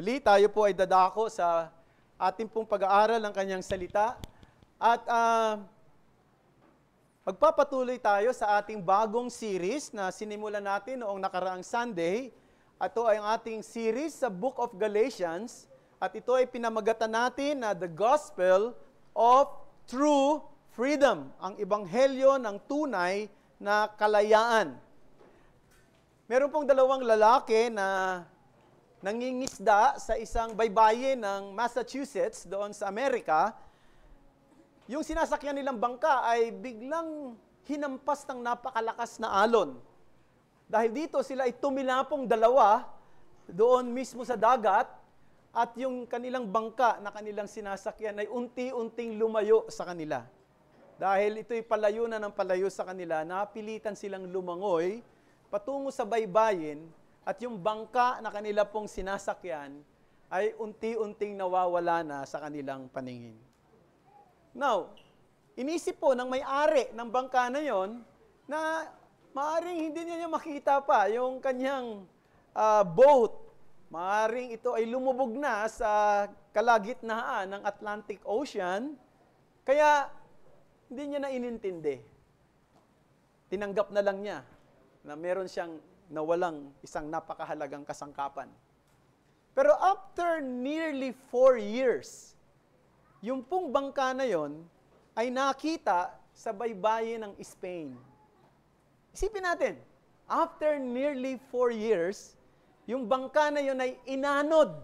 Muli tayo po ay dadako sa ating pong pag-aaral ng kanyang salita at magpapatuloy tayo sa ating bagong series na sinimulan natin noong nakaraang Sunday. Ito ay ang ating series sa Book of Galatians at ito ay pinamagatan natin na The Gospel of True Freedom, ang ebanghelyo ng tunay na kalayaan. Meron pong dalawang lalaki na nangingisda sa isang baybayin ng Massachusetts doon sa Amerika. Yung sinasakyan nilang bangka ay biglang hinampas ng napakalakas na alon. Dahil dito sila ay tumilapong dalawa doon mismo sa dagat at yung kanilang bangka na kanilang sinasakyan ay unti-unting lumayo sa kanila. Dahil ito'y palayo na ng palayo sa kanila, napilitan silang lumangoy patungo sa baybayin at yung bangka na kanila pong sinasakyan ay unti-unting nawawala na sa kanilang paningin. Now, inisip po ng may-ari ng bangka na yon na maaring hindi niya makita pa yung kanyang boat. Maaring ito ay lumubog na sa kalagitnaan ng Atlantic Ocean, kaya hindi niya na inintindi. Tinanggap na lang niya na meron siyang nawalang isang napakahalagang kasangkapan. Pero after nearly 4 years, yung pong bangka na yon ay nakita sa baybayin ng Spain. Isipin natin, after nearly 4 years, yung bangka na yon ay inanod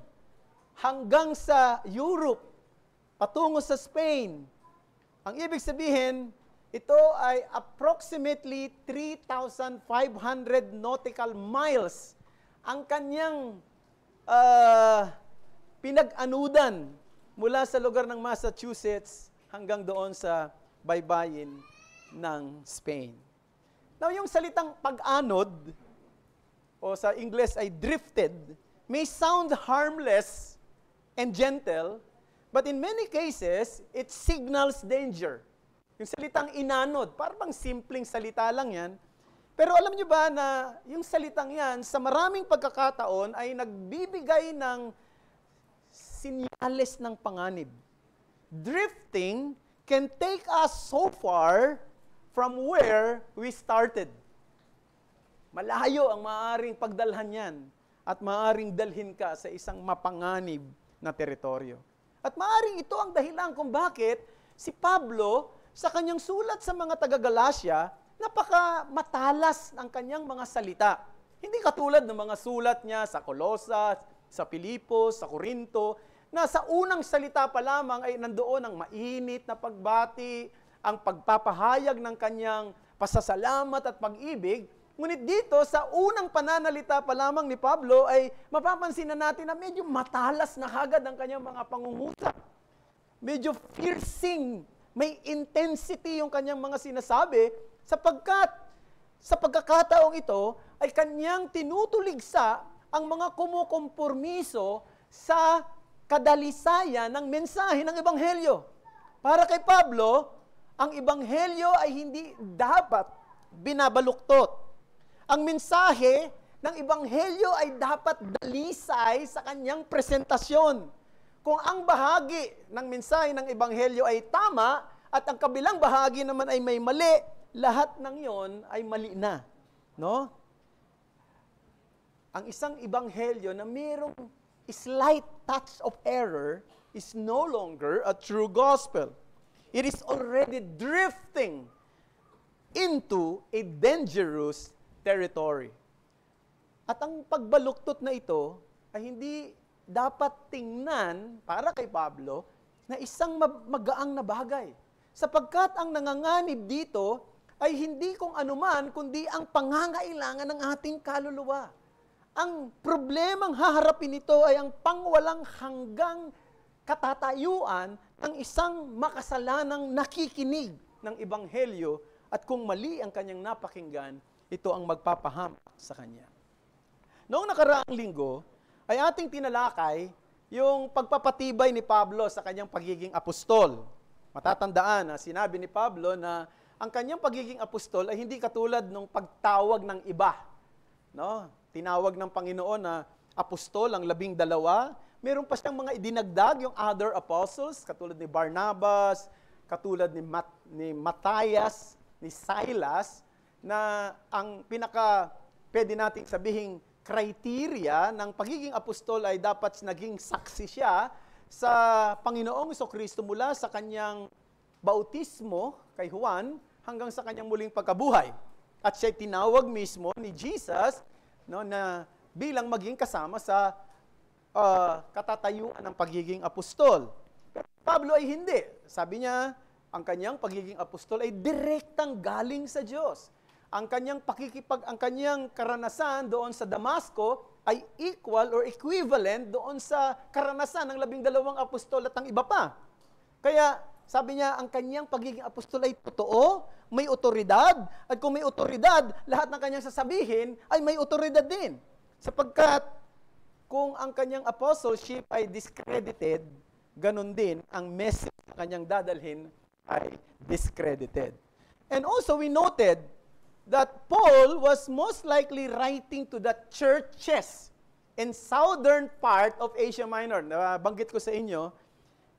hanggang sa Europe, patungo sa Spain. Ang ibig sabihin, ito ay approximately 3,500 nautical miles ang kanyang pinag-anudan mula sa lugar ng Massachusetts hanggang doon sa baybayin ng Spain. Now, yung salitang pag-anod, o sa Ingles ay drifted, may sound harmless and gentle, but in many cases, it signals danger. Yung salitang inanod, parang simpleng salita lang yan. Pero alam niyo ba na yung salitang yan, sa maraming pagkakataon, ay nagbibigay ng sinyales ng panganib. Drifting can take us so far from where we started. Malayo ang maaaring pagdalhan yan at maaaring dalhin ka sa isang mapanganib na teritoryo. At maaaring ito ang dahilan kung bakit si Pablo, sa kanyang sulat sa mga taga-Galacia, napaka-matalas ang kanyang mga salita. Hindi katulad ng mga sulat niya sa Colosas, sa Filipos, sa Corinto, na sa unang salita pa lamang ay nandoon ang mainit na pagbati, ang pagpapahayag ng kanyang pasasalamat at pag-ibig. Ngunit dito, sa unang pananalita pa lamang ni Pablo, ay mapapansin na natin na medyo matalas na hagad ang kanyang mga pangungusap. Medyo piercing, may intensity yung kanyang mga sinasabi, sapagkat sa pagkakataong ito ay kanyang tinutuligsa ang mga kumukompormiso sa kadalisayan ng mensahe ng Ebanghelyo. Para kay Pablo, ang Ebanghelyo ay hindi dapat binabaluktot. Ang mensahe ng Ebanghelyo ay dapat dalisay sa kanyang presentasyon. Kung ang bahagi ng mensahe ng Ebanghelyo ay tama at ang kabilang bahagi naman ay may mali, lahat ng yon ay mali na. No? Ang isang Ebanghelyo na mayroong slight touch of error is no longer a true gospel. It is already drifting into a dangerous territory. At ang pagbaluktot na ito ay hindi dapat tingnan para kay Pablo na isang magaang na bagay. Sapagkat ang nanganganib dito ay hindi kung anuman kundi ang pangangailangan ng ating kaluluwa. Ang problemang haharapin nito ay ang pangwalang hanggang katatayuan ng isang makasalanang nakikinig ng Ebanghelyo at kung mali ang kanyang napakinggan, ito ang magpapahamak sa kanya. Noong nakaraang linggo, ay ating tinalakay yung pagpapatibay ni Pablo sa kanyang pagiging apostol. Matatandaan na sinabi ni Pablo na ang kanyang pagiging apostol ay hindi katulad ng pagtawag ng iba. No? Tinawag ng Panginoon na apostol ang 12 meron pa siyang mga idinagdag, yung other apostles, katulad ni Barnabas, katulad ni Matthias, ni Silas, na ang pwede nating sabihing criteria ng pagiging apostol ay dapat naging saksi siya sa Panginoong Jesucristo mula sa kanyang bautismo kay Juan hanggang sa kanyang muling pagkabuhay. At siya tinawag mismo ni Jesus na bilang maging kasama sa katatayuan ng pagiging apostol. Pero Pablo ay hindi. Sabi niya, ang kanyang pagiging apostol ay direktang galing sa Diyos. Ang kanyang karanasan doon sa Damasco ay equal or equivalent doon sa karanasan ng 12 apostol at ang iba pa. Kaya sabi niya, ang kanyang pagiging apostol ay totoo, may otoridad, at kung may otoridad, lahat ng kanyang sasabihin ay may otoridad din. Sapagkat kung ang kanyang apostleship ay discredited, ganun din ang message na kanyang dadalhin ay discredited. And also we noted that Paul was most likely writing to the churches in southern part of Asia Minor. Nabanggit ko sa inyo,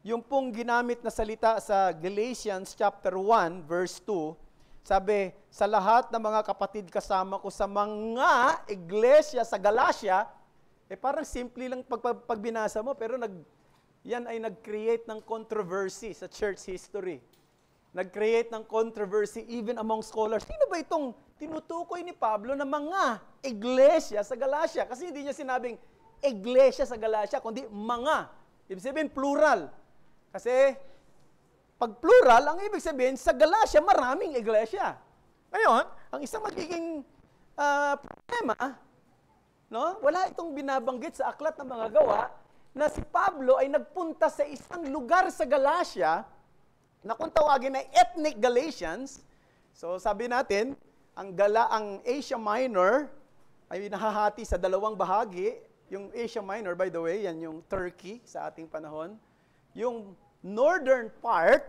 yung pong ginamit na salita sa Galatians chapter 1, verse 2, sabi, sa lahat ng mga kapatid kasama ko sa mga iglesia sa Galatia, parang simple lang pagbinasa mo, pero yan ay nag-create ng controversy sa church history. Nag-create ng controversy even among scholars. Sino ba itong tinutukoy ni Pablo na mga iglesia sa Galatia? Kasi hindi niya sinabing iglesia sa Galatia, kundi mga. Ibig sabihin, plural. Kasi pag plural, ang ibig sabihin, sa Galatia, maraming iglesia. Ngayon, ang isang magiging problema, wala itong binabanggit sa aklat ng mga gawa, na si Pablo ay nagpunta sa isang lugar sa Galatia, na kung tawagin ay ethnic Galatians. So sabi natin, ang Asia Minor ay nahahati sa dalawang bahagi. Yung Asia Minor, by the way, yan yung Turkey sa ating panahon. Yung northern part,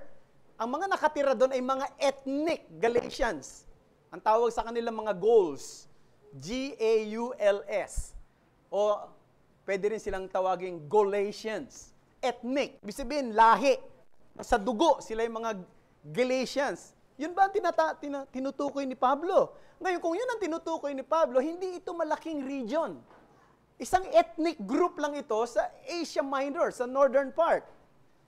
ang mga nakatira doon ay mga ethnic Galatians. Ang tawag sa kanilang mga Gauls, G-A-U-L-S. O pwede rin silang tawaging Galatians. Ethnic, ibig sabihin lahi. Sa dugo, sila yung mga Galatians. Yun ba ang tinutukoy ni Pablo? Ngayon, kung yun ang tinutukoy ni Pablo, hindi ito malaking region. Isang ethnic group lang ito sa Asia Minor, sa northern part.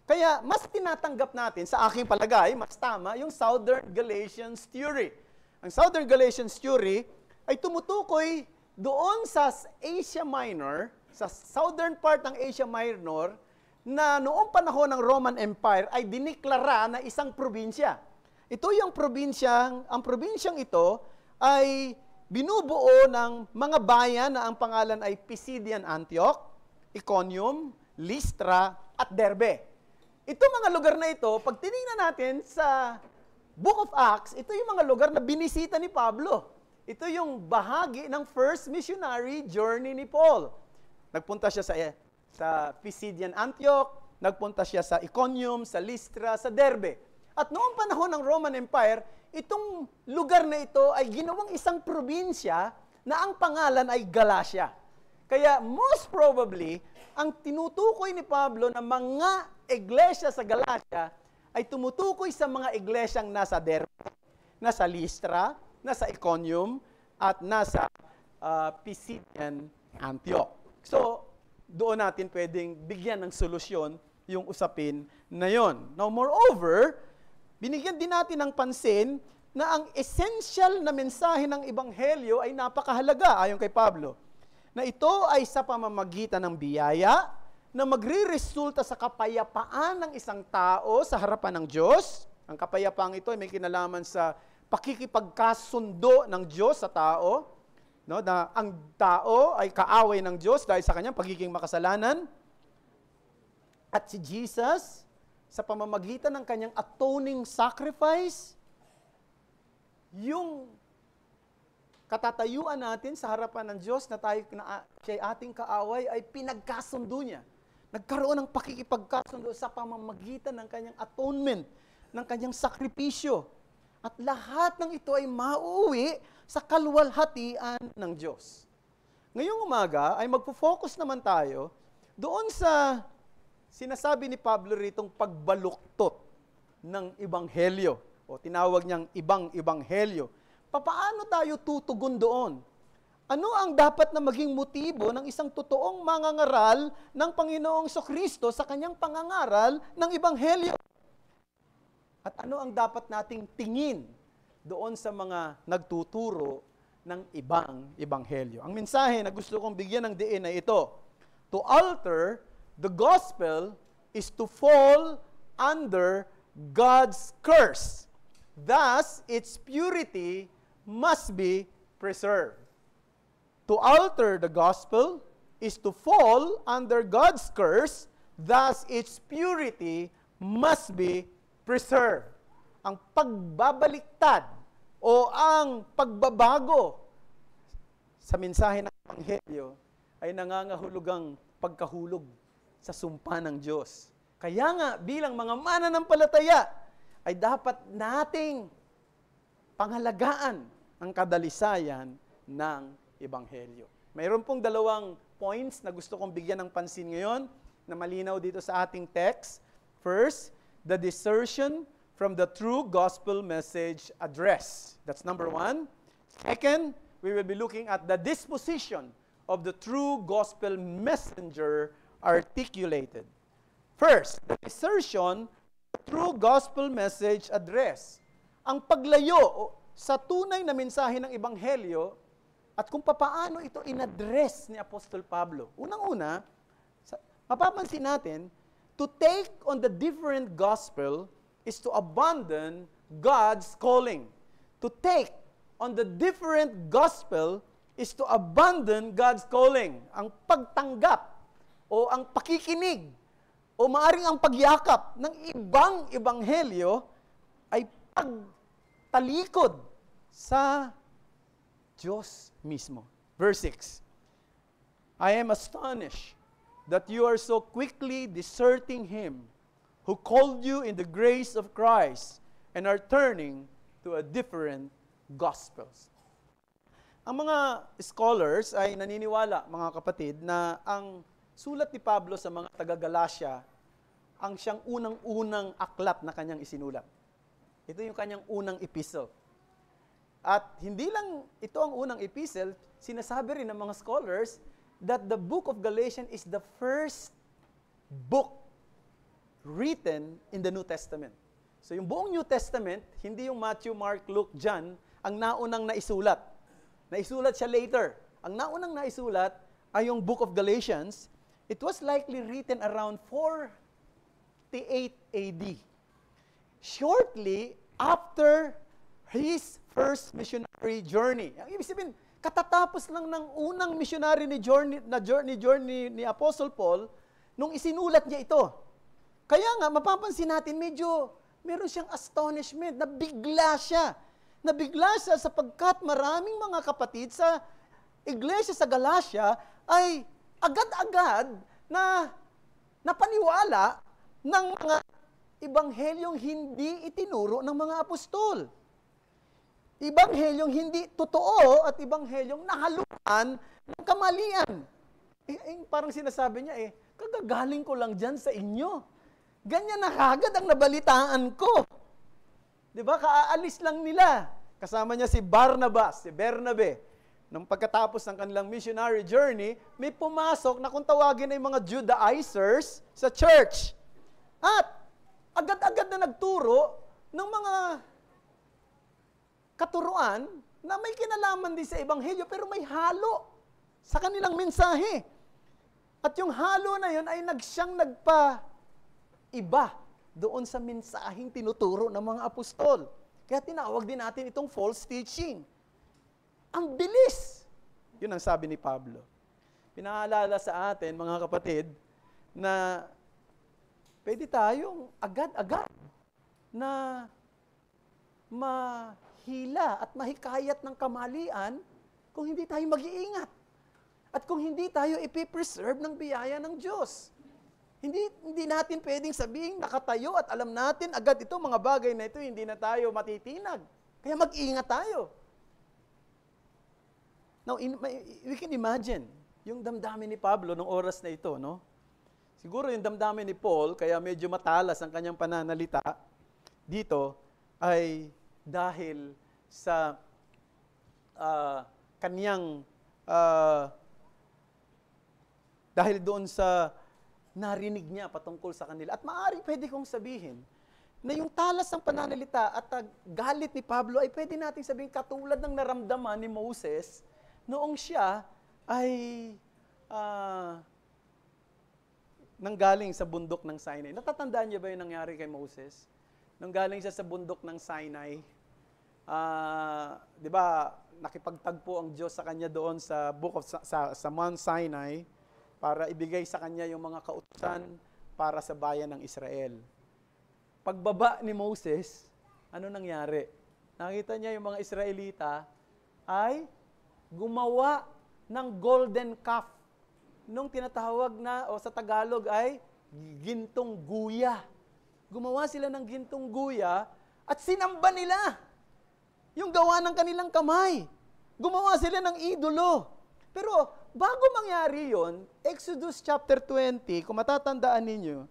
Kaya, mas tinatanggap natin, sa aking palagay, mas tama, yung Southern Galatians theory. Ang Southern Galatians theory ay tumutukoy doon sa Asia Minor, sa southern part ng Asia Minor, na noong panahon ng Roman Empire ay diniklara na isang probinsya. Ito yung ang probinsyang ito ay binubuo ng mga bayan na ang pangalan ay Pisidian Antioch, Iconium, Lystra, at Derbe. Ito mga lugar na ito, pag tinignan natin sa Book of Acts, ito yung mga lugar na binisita ni Pablo. Ito yung bahagi ng first missionary journey ni Paul. Nagpunta siya sa Pisidian Antioch, nagpunta siya sa Iconium, sa Lystra, sa Derbe. At noong panahon ng Roman Empire, itong lugar na ito ay ginawang isang probinsya na ang pangalan ay Galatia. Kaya most probably, ang tinutukoy ni Pablo na mga iglesia sa Galatia ay tumutukoy sa mga iglesyang nasa Derbe, nasa Lystra, nasa Iconium, at nasa Pisidian Antioch. So, doon natin pwedeng bigyan ng solusyon yung usapin na yon. Now, moreover, binigyan din natin ng pansin na ang essential na mensahe ng Ebanghelyo ay napakahalaga ayon kay Pablo. Na ito ay sa pamamagitan ng biyaya na magre-resulta sa kapayapaan ng isang tao sa harapan ng Diyos. Ang kapayapaang ito ay may kinalaman sa pakikipagkasundo ng Diyos sa tao. Na ang tao ay kaaway ng Diyos dahil sa kanyang pagiging makasalanan. At si Jesus, sa pamamagitan ng kanyang atoning sacrifice, yung katatayuan natin sa harapan ng Diyos na siya ating kaaway ay pinagkasundo niya. Nagkaroon ng pakikipagkasundo sa pamamagitan ng kanyang atonement, ng kanyang sakripisyo. At lahat ng ito ay mauuwi sa kaluwalhatian ng Diyos. Ngayong umaga ay magpo-focus naman tayo Doon sa sinasabi ni Pablo ritong pagbaluktot ng ebanghelyo, o tinawag niyang ibang ebanghelyo, papaano tayo tutugon doon? Ano ang dapat na maging motibo ng isang totoong mangangaral ng Panginoong Kristo sa kanyang pangangaral ng ebanghelyo? At ano ang dapat nating tingin doon sa mga nagtuturo ng ibang ebanghelyo? Ang mensahe na gusto kong bigyan ng diin ay ito: to alter the gospel is to fall under God's curse. Thus, its purity must be preserved. To alter the gospel is to fall under God's curse. Thus, its purity must be preserved. Ang pagbabaliktad o ang pagbabago sa mensahe ng Ebanghelyo ay nangangahulugang pagkahulog sa sumpa ng Diyos. Kaya nga, bilang mga mananampalataya, ay dapat nating pangalagaan ang kadalisayan ng Ebanghelyo. Mayroon pong dalawang points na gusto kong bigyan ng pansin ngayon na malinaw dito sa ating text. First, the desertion from the true gospel message address. That's number one. Second, we will be looking at the disposition of the true gospel messenger articulated. First, the desertion, true gospel message address. Ang paglayo sa tunay na mensahe ng Ebanghelyo at kung papaano ito inaddress ni Apostol Pablo. Unang-una, mapapansin natin, to take on the different gospel is to abandon God's calling. To take on the different gospel is to abandon God's calling. Ang pagtanggap o ang pakikinig o maaring ang pagyakap ng ibang ebanghelyo ay pagtalikod sa Diyos mismo. Verse 6, I am astonished that you are so quickly deserting Him who called you in the grace of Christ and are turning to a different gospels. Ang mga scholars ay naniniwala, mga kapatid, na ang sulat ni Pablo sa mga taga-Galacia ang siyang unang-unang aklat na kanyang isinulat. Ito yung kanyang unang epistle. At hindi lang ito ang unang epistle, sinasabi rin ng mga scholars that the book of Galatians is the first book written in the New Testament. So yung buong New Testament, hindi yung Matthew, Mark, Luke, John, ang naunang naisulat. Naisulat siya later. Ang naunang naisulat ay yung book of Galatians. It was likely written around 48 AD. Shortly after his first missionary journey. Ang ibig sabihin, katatapos lang ng unang missionary ni Apostle Paul nung isinulat niya ito. Kaya nga, mapapansin natin, meron siyang astonishment, nabigla siya. Nabigla siya sapagkat maraming mga kapatid sa iglesia sa Galacia ay agad-agad na napaniwala ng mga ebanghelyong hindi itinuro ng mga apostol. Ebanghelyong hindi totoo at ebanghelyong nahaluan ng kamalian. Parang sinasabi niya, kagagaling ko lang dyan sa inyo. Ganyan na kagad ang nabalitaan ko. Di ba? Kaaalis lang nila. Kasama niya si Barnabas, si Bernabe. Nung pagkatapos ng kanilang missionary journey, may pumasok na kung tawagin ay mga Judaizers sa church. At agad-agad na nagturo ng mga katuruan na may kinalaman din sa ebanghelyo pero may halo sa kanilang mensahe. At yung halo na yun ay siyang nagpa-iba doon sa mensaheng tinuturo ng mga apostol. Kaya tinawag din natin itong false teaching. Ang bilis! Yun ang sabi ni Pablo. Pinaalala sa atin, mga kapatid, na pwede tayong agad-agad na mahila at mahikayat ng kamalian kung hindi tayo mag-iingat. At kung hindi tayo ipipreserve ng biyaya ng Diyos. Hindi natin pwedeng sabihin nakatayo at alam natin agad ito, mga bagay na ito, hindi na tayo matitinag. Kaya mag-iingat tayo. Now, we can imagine yung damdamin ni Pablo nung oras na ito, no? Siguro yung damdamin ni Paul, kaya medyo matalas ang kanyang pananalita dito, ay dahil sa kanyang, dahil doon sa narinig niya patungkol sa kanila. At maaari pwede kong sabihin, na yung talas ng pananalita at galit ni Pablo ay pwede nating sabihin katulad ng naramdaman ni Moses noong siya ay nanggaling sa bundok ng Sinai. Natatandaan niyo ba yung nangyari kay Moses? Nung galing siya sa bundok ng Sinai, di ba, nakipagtagpo ang Diyos sa kanya doon sa sa Mount Sinai para ibigay sa kanya yung mga kautusan para sa bayan ng Israel. Pagbaba ni Moses, ano nangyari? Nakita niya yung mga Israelita ay gumawa ng golden calf. Nung tinatawag na, o sa Tagalog ay gintong guya. Gumawa sila ng gintong guya at sinamba nila yung gawa ng kanilang kamay. Gumawa sila ng idolo. Pero bago mangyari yon, Exodus chapter 20, kung matatandaan ninyo,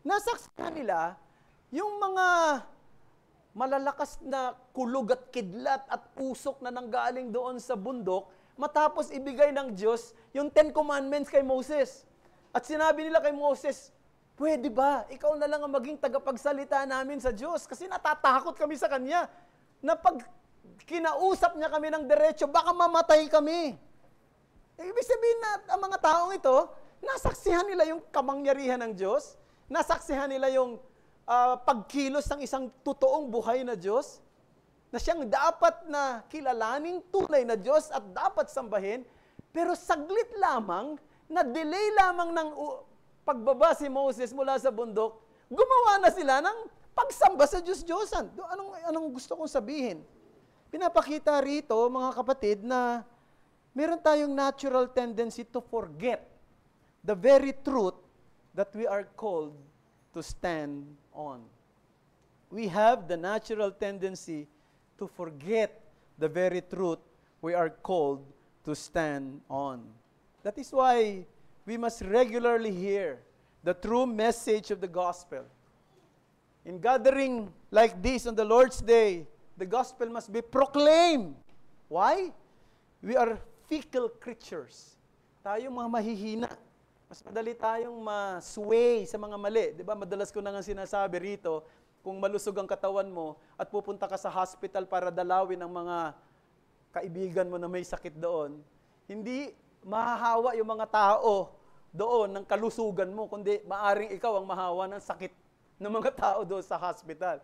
nasaksihan nila yung mga malalakas na kulog at kidlat at usok na nanggaling doon sa bundok, matapos ibigay ng Diyos yung 10 Commandments kay Moses. At sinabi nila kay Moses, pwede ba? Ikaw na lang ang maging tagapagsalita namin sa Diyos kasi natatakot kami sa Kanya. Na pag kinausap niya kami ng diretso, baka mamatay kami. Ibig sabihin na ang mga taong ito, nasaksihan nila yung kamangyarihan ng Diyos, nasaksihan nila yung pagkilos ng isang totoong buhay na Diyos, na siyang dapat na kilalaning tunay na Diyos at dapat sambahin, pero saglit lamang, na delay lamang ng pagbaba si Moses mula sa bundok, gumawa na sila ng pagsamba sa Diyos-Diyosan. Anong gusto kong sabihin? Pinapakita rito, mga kapatid, na meron tayong natural tendency to forget the very truth that we are called to stand on. We have the natural tendency to forget the very truth we are called to stand on. That is why we must regularly hear the true message of the gospel. In gathering like this on the Lord's Day, the gospel must be proclaimed. Why? We are fickle creatures. Tayo mga mahihina. Mas madali tayong ma-sway sa mga mali. Di ba? Madalas ko na nga sinasabi rito, kung malusog ang katawan mo at pupunta ka sa hospital para dalawin ang mga kaibigan mo na may sakit doon, hindi mahahawa yung mga tao doon ng kalusugan mo, kundi maaring ikaw ang mahawa ng sakit ng mga tao doon sa hospital.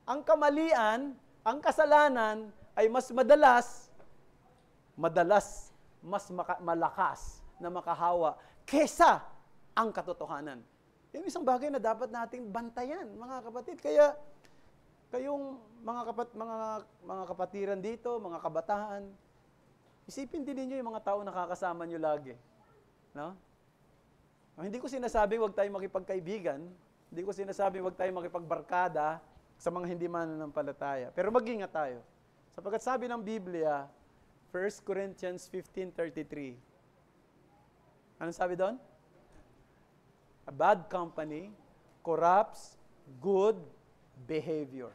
Ang kamalian, ang kasalanan ay mas malakas na makahawa kesa ang katotohanan. Yung isang bagay na dapat nating bantayan, mga kapatid. Kaya kayong mga kapatiran dito, mga kabataan, isipin din niyo yung mga tao nakakasama niyo lagi. No? Hindi ko sinasabing huwag tayong makipagkaibigan, hindi ko sinasabing huwag tayong makipagbarkada sa mga hindi mananampalataya. Pero mag-ingat tayo. Sapagkat sabi ng Biblia, 1 Corinthians 15:33. Anong sabi doon? A bad company corrupts good behavior.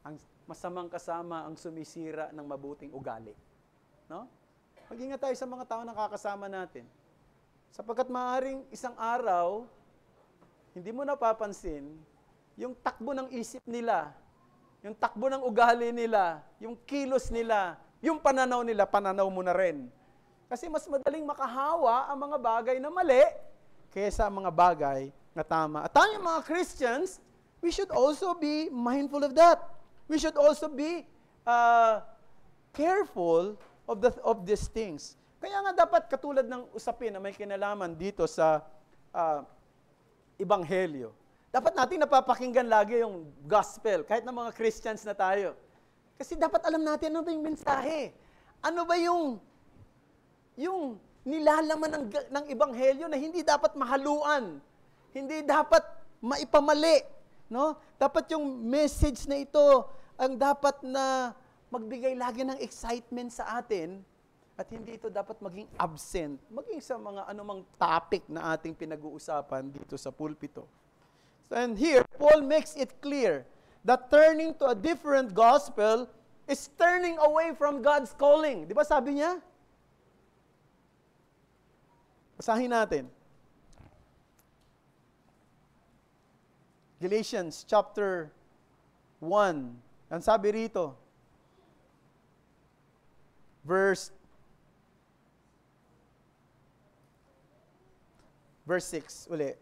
Ang masamang kasama ang sumisira ng mabuting ugali. No? Mag-ingat tayo sa mga tao na nakakasama natin. Sapagkat maaaring isang araw, hindi mo napapansin, yung takbo ng isip nila, yung takbo ng ugali nila, yung kilos nila, yung pananaw nila, pananaw mo na rin. Kasi mas madaling makahawa ang mga bagay na mali kaysa ang mga bagay na tama. At tayong mga Christians, we should also be mindful of that. We should also be careful of these things. Kaya nga dapat katulad ng usapin na may kinalaman dito sa Ebanghelyo. Dapat natin napapakinggan lagi yung gospel, kahit na mga Christians na tayo. Kasi dapat alam natin ano ba yung mensahe. Ano ba yung nilalaman ng Ebanghelyo na hindi dapat mahaluan, hindi dapat maipamali. No? Dapat yung message na ito ang dapat na magbigay lagi ng excitement sa atin At hindi ito dapat maging absent, maging sa mga anumang topic na ating pinag-uusapan dito sa pulpito. And here, Paul makes it clear that turning to a different gospel is turning away from God's calling. Di ba sabi niya? Basahin natin. Galatians chapter 1. Ang sabi rito, verse 6 uli.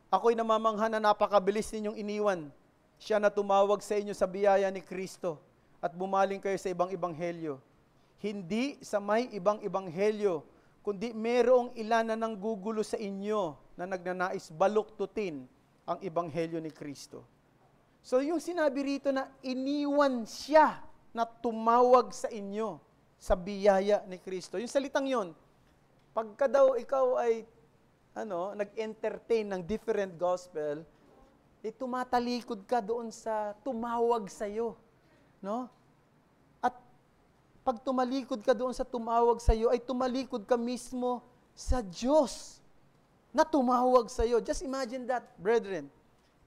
Ako'y namamangha na napakabilis ninyong iniwan. Siya na tumawag sa inyo sa biyaya ni Kristo at bumaling kayo sa ibang ebanghelyo. Hindi sa may ibang ebanghelyo, kundi merong ilan na nanggugulo sa inyo na nagnanais baluktutin ang ebanghelyo ni Kristo. So yung sinabi rito na iniwan siya na tumawag sa inyo sa biyaya ni Kristo. Yung salitang yon, pagka daw ikaw ay nag-entertain ng different gospel, tumatalikod ka doon sa tumawag sa iyo, no? At pag tumalikod ka doon sa tumawag sa iyo, ay tumalikod ka mismo sa Diyos na tumawag sa iyo. Just imagine that, brethren.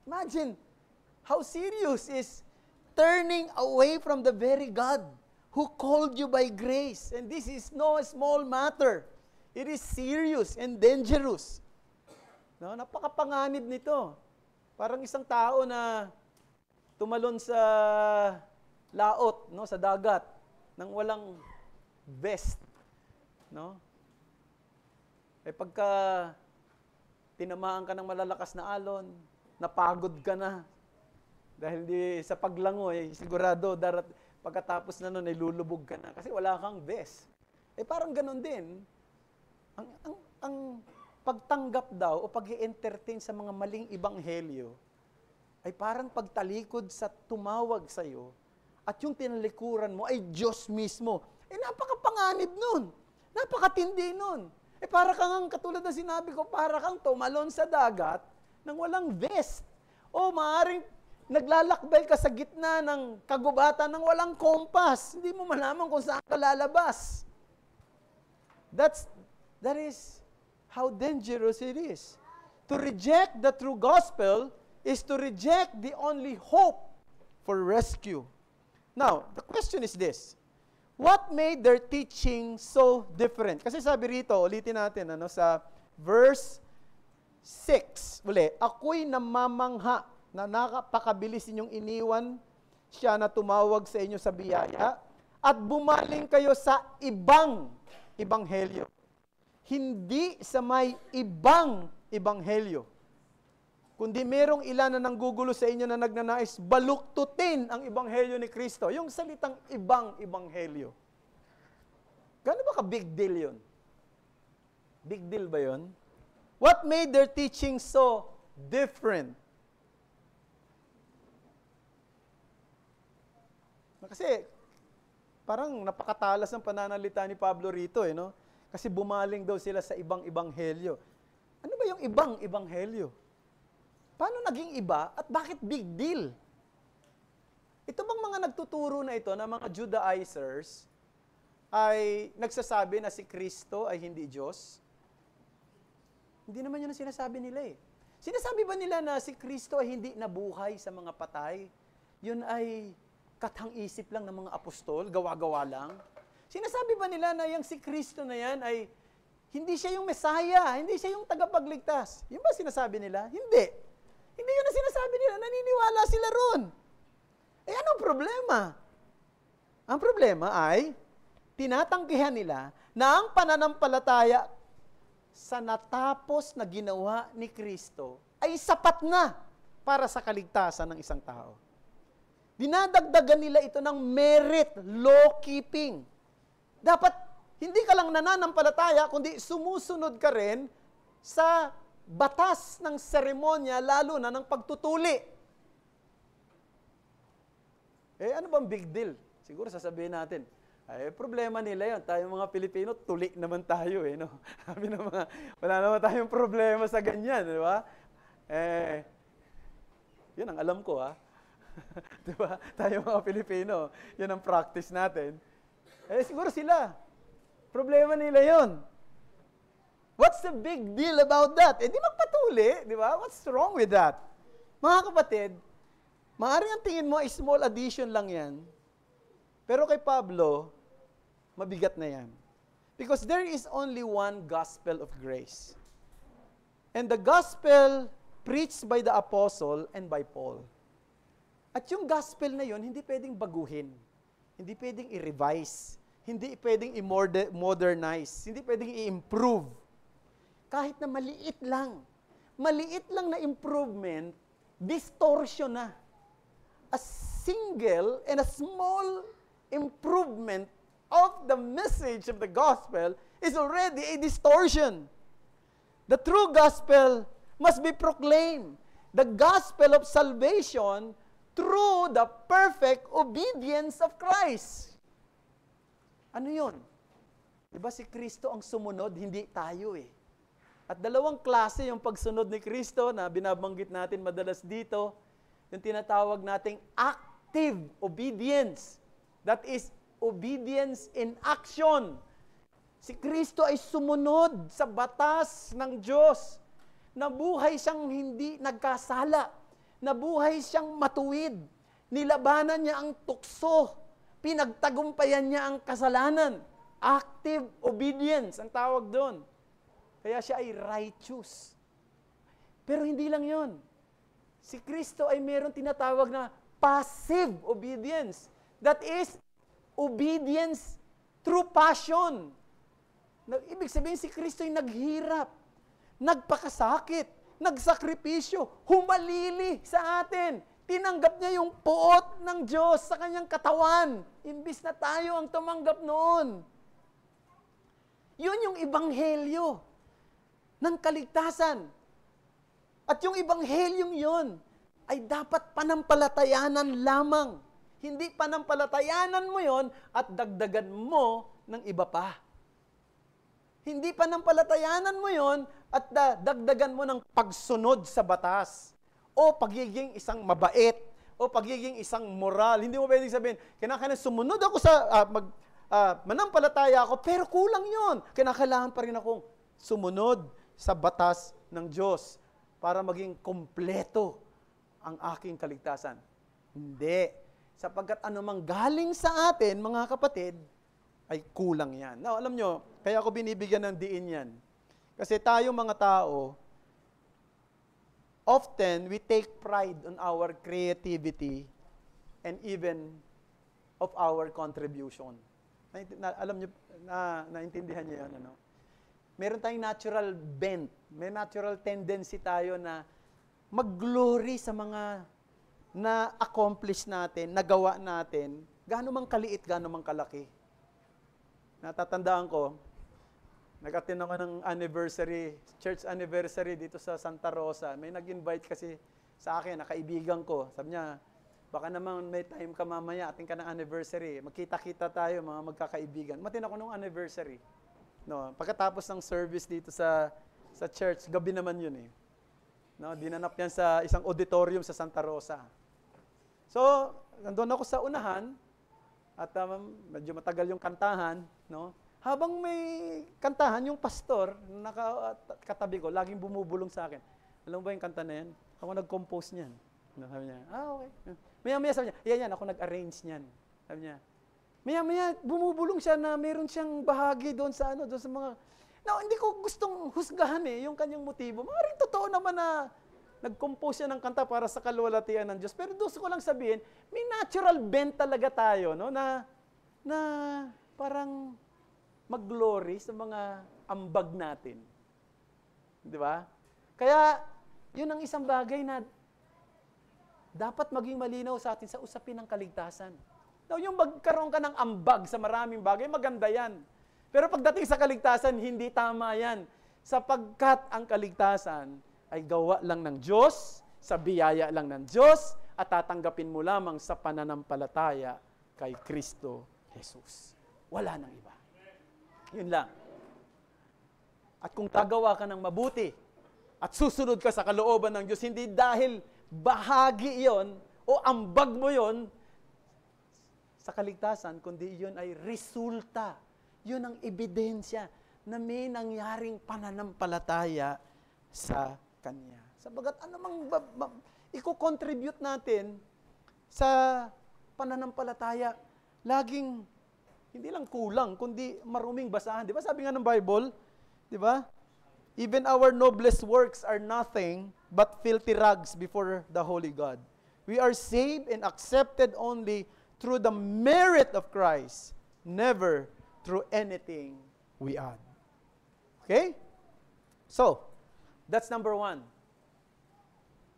Imagine how serious is turning away from the very God who called you by grace. And this is no small matter. It is serious and dangerous. No, napakapanganib nito. Parang isang tao na tumalon sa laot, no, sa dagat nang walang vest, no? Pagka tinamaan ka ng malalakas na alon, napagod ka na. Dahil sa paglango, sigurado pagkatapos na nun, lulubog ka na kasi wala kang vest. Parang ganun din. Ang pagtanggap daw o pag-i-entertain sa mga maling ebanghelyo ay parang pagtalikod sa tumawag sa iyo at yung tinalikuran mo ay Diyos mismo. Napakapanganib nun. Napakatindi nun. Para kang, katulad na sinabi ko, para kang tumalon sa dagat nang walang vest. O maaring naglalakbay ka sa gitna ng kagubatan ng walang kompas. Hindi mo malaman kung saan ka lalabas. That is how dangerous it is. To reject the true gospel is to reject the only hope for rescue. Now, the question is this. What made their teaching so different? Kasi sabi rito, ulitin natin sa verse 6. Ako'y namamangha na napakabilis inyong iniwan siya na tumawag sa inyo sa biyaya at bumaling kayo sa ibang ebanghelyo. Hindi sa may ibang ebanghelyo, kundi merong ilan na nanggugulo sa inyo na nagnanais baluktutin ang ebanghelyo ni Kristo. Yung salitang ibang ebanghelyo. Gano'n ba ka-big deal yun? Big deal ba yun? What made their teaching so different? Kasi parang napakatalas ng pananalita ni Pablo rito, no? Kasi bumaling daw sila sa ibang ebanghelyo. Ano ba yung ibang ebanghelyo? Paano naging iba at bakit big deal? Ito bang mga nagtuturo na ito na mga Judaizers ay nagsasabi na si Kristo ay hindi Diyos? Hindi naman yun ang sinasabi nila . Sinasabi ba nila na si Kristo ay hindi nabuhay sa mga patay? Yun ay kathang-isip lang ng mga apostol, gawa-gawa lang? Sinasabi ba nila na yung si Kristo na yan ay hindi siya yung Mesaya, hindi siya yung tagapagligtas? Yun ba sinasabi nila? Hindi. Hindi yun ang sinasabi nila. Naniniwala sila ron. Anong problema? Ang problema ay tinatanggihan nila na ang pananampalataya sa natapos na ginawa ni Kristo ay sapat na para sa kaligtasan ng isang tao. Dinadagdagan nila ito ng merit, law-keeping. Dapat, hindi ka lang nananampalataya, kundi sumusunod ka rin sa batas ng seremonya, lalo na ng pagtutuli. Ano bang big deal? Siguro sasabihin natin, problema nila yun. Tayong mga Pilipino, tuli naman tayo, no? Sabi na wala naman tayong problema sa ganyan, di ba? Yun ang alam ko, di ba? Tayong mga Pilipino, yun ang practice natin. Eh, siguro sila. Problema nila yon. What's the big deal about that? Eh, di magpatuli, di ba? What's wrong with that? Mga kapatid, maaaring ang tingin mo ay small addition lang yan. Pero kay Pablo, mabigat na yan. Because there is only one gospel of grace. And the gospel preached by the apostle and by Paul. At yung gospel na yun, hindi pwedeng baguhin. Hindi pwedeng i-revise. Hindi pwedeng i-modernize. Hindi pwedeng i-improve. Kahit na maliit lang na improvement, distortion na. A single and a small improvement of the message of the gospel is already a distortion. The true gospel must be proclaimed. The gospel of salvation through the perfect obedience of Christ. Ano yun? Diba si Kristo ang sumunod, hindi tayo eh. At dalawang klase yung pagsunod ni Kristo na binabanggit natin madalas dito, yung tinatawag nating active obedience. That is obedience in action. Si Kristo ay sumunod sa batas ng Diyos. Nabuhay siyang hindi nagkasala. Nabuhay siyang matuwid. Nilabanan niya ang tukso. Pinagtagumpayan niya ang kasalanan. Active obedience ang tawag doon. Kaya siya ay righteous. Pero hindi lang yon. Si Kristo ay meron tinatawag na passive obedience. That is, obedience through passion. Ibig sabihin, si Kristo ay naghirap, nagpakasakit, nagsakripisyo, humalili sa atin. Tinanggap niya yung puot ng Diyos sa kanyang katawan. Imbis na tayo ang tumanggap noon. Yun yung ebanghelyo ng kaligtasan. At yung ebanghelyong yun ay dapat panampalatayanan lamang. Hindi panampalatayanan mo yon at dagdagan mo ng iba pa. Hindi panampalatayanan mo yon at dagdagan mo ng pagsunod sa batas o pagiging isang mabait o pagiging isang moral. Hindi mo pwedeng sabihin, kinakailangan sumunod ako sa manampalataya ako, pero kulang yon. Kinakailangan pa rin akong sumunod sa batas ng Diyos para maging kompleto ang aking kaligtasan. Hindi. Sapagkat anumang galing sa atin, mga kapatid, ay kulang yan. Now, alam nyo, kaya ako binibigyan ng diin yan. Kasi tayo mga tao, often we take pride on our creativity and even of our contribution. Alam nyo, naintindihan nyo yan, ano? Meron tayong natural bent, may natural tendency tayo na mag-glory sa mga na-accomplish natin, nagawa natin, gaano mang kaliit, gaano mang kalaki. Natatandaan ko, nag-attend ako ng anniversary, church anniversary dito sa Santa Rosa. May nag-invite kasi sa akin, na kaibigan ko. Sabi niya, baka naman may time ka mamaya, ating ka ng anniversary. Magkita-kita tayo, mga magkakaibigan. Matin ako nung anniversary. No, pagkatapos ng service dito sa church, gabi naman yun eh. No, dinanap yan sa isang auditorium sa Santa Rosa. So, nandun ako sa unahan at medyo matagal yung kantahan, no? Habang may kantahan, yung pastor, katabi ko, laging bumubulong sa akin. Alam mo ba yung kanta na yan? Ako nag-compose niyan. No, sabi niya, okay. Maya-maya sabi niya, yan, ako nag-arrange niyan. Sabi niya, maya-maya, bumubulong siya na meron siyang bahagi doon sa doon sa mga... Now, hindi ko gustong husgahan yung kanyang motibo. Maaaring totoo naman na nag-compose siya ng kanta para sa kaluwalhatian ng Diyos. Pero gusto ko lang sabihin, may natural bent talaga tayo, no? Na parang mag-glory sa mga ambag natin. Di ba? Kaya, yun ang isang bagay na dapat maging malinaw sa atin sa usapin ng kaligtasan. Now, yung magkaroon ka ng ambag sa maraming bagay, maganda yan. Pero pagdating sa kaligtasan, hindi tama yan. Sapagkat ang kaligtasan ay gawa lang ng Diyos, sa biyaya lang ng Diyos, at tatanggapin mo lamang sa pananampalataya kay Kristo Jesus. Wala nang iba. Yun lang. At kung tagawa ka ng mabuti, at susunod ka sa kalooban ng Diyos, hindi dahil bahagi yon o ambag mo yon sa kaligtasan, kundi yun ay resulta. Yun ang ebidensya na may nangyaring pananampalataya sa Kanya. Sabagat anumang i-contribute natin sa pananampalataya, laging hindi lang kulang, kundi maruming basahan. Di ba sabi nga ng Bible, di ba? Even our noblest works are nothing but filthy rags before the holy God. We are saved and accepted only through the merit of Christ, never through anything we add. Okay? So, that's number 1.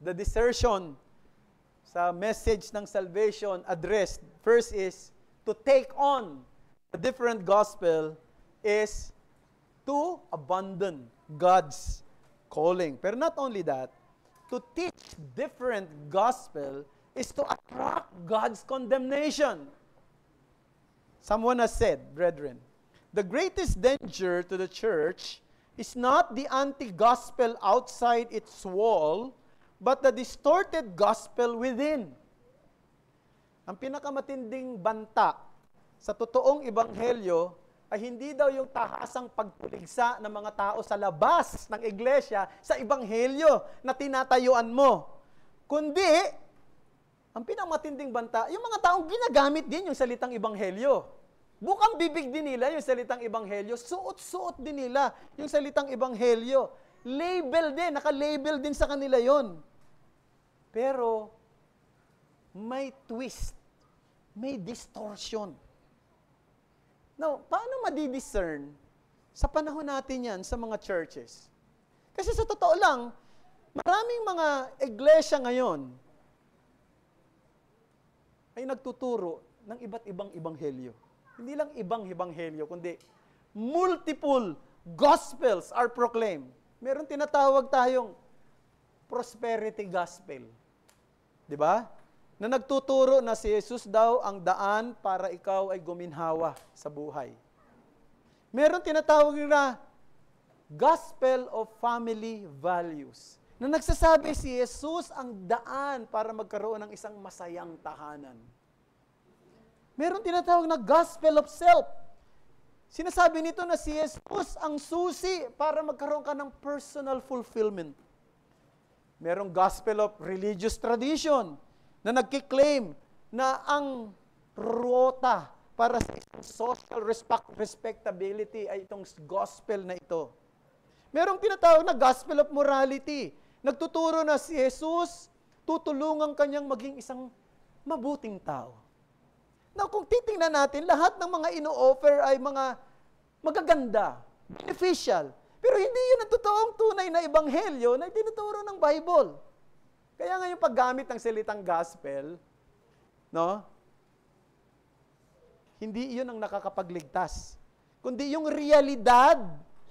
The desertion sa message ng salvation addressed. First is, to take on a different gospel is to abandon God's calling. Pero not only that, to teach different gospel is to attract God's condemnation. Someone has said, brethren, the greatest danger to the church is not the anti-gospel outside its wall, but the distorted gospel within. Ang pinakamatinding banta sa totoong ebanghelyo ay hindi daw yung tahasang pagpuligsa ng mga tao sa labas ng iglesia sa ebanghelyo na tinatayuan mo. Kundi, ang pinakamatinding banta, yung mga taong ginagamit din yung salitang ebanghelyo. Bukang bibig din nila yung salitang ebanghelyo, suot-suot din nila yung salitang ebanghelyo. Label din, naka-label din sa kanila yon. Pero, may twist, may distortion. Now, paano madidiscern sa panahon natin yan sa mga churches? Kasi sa totoo lang, maraming mga iglesia ngayon ay nagtuturo ng iba't ibang ebanghelyo. Hindi lang ibang ebanghelyo, kundi multiple gospels are proclaimed. Meron tinatawag tayong prosperity gospel. Di ba? Na nagtuturo na si Jesus daw ang daan para ikaw ay guminhawa sa buhay. Meron tinatawag na gospel of family values. Na nagsasabi si Jesus ang daan para magkaroon ng isang masayang tahanan. Meron tinatawag na gospel of self. Sinasabi nito na si Jesus ang susi para magkaroon ka ng personal fulfillment. Merong gospel of religious tradition na nagkiklaim na ang ruota para sa social respectability ay itong gospel na ito. Merong tinatawag na gospel of morality. Nagtuturo na si Jesus, tutulungan kanyang maging isang mabuting tao. Now, kung titingnan natin, lahat ng mga ino-offer ay mga magaganda, beneficial. Pero hindi yun ang totoong tunay na ebanghelyo na itinuturo ng Bible. Kaya nga yung paggamit ng salitang gospel, no? Hindi yun ang nakakapagligtas. Kundi yung realidad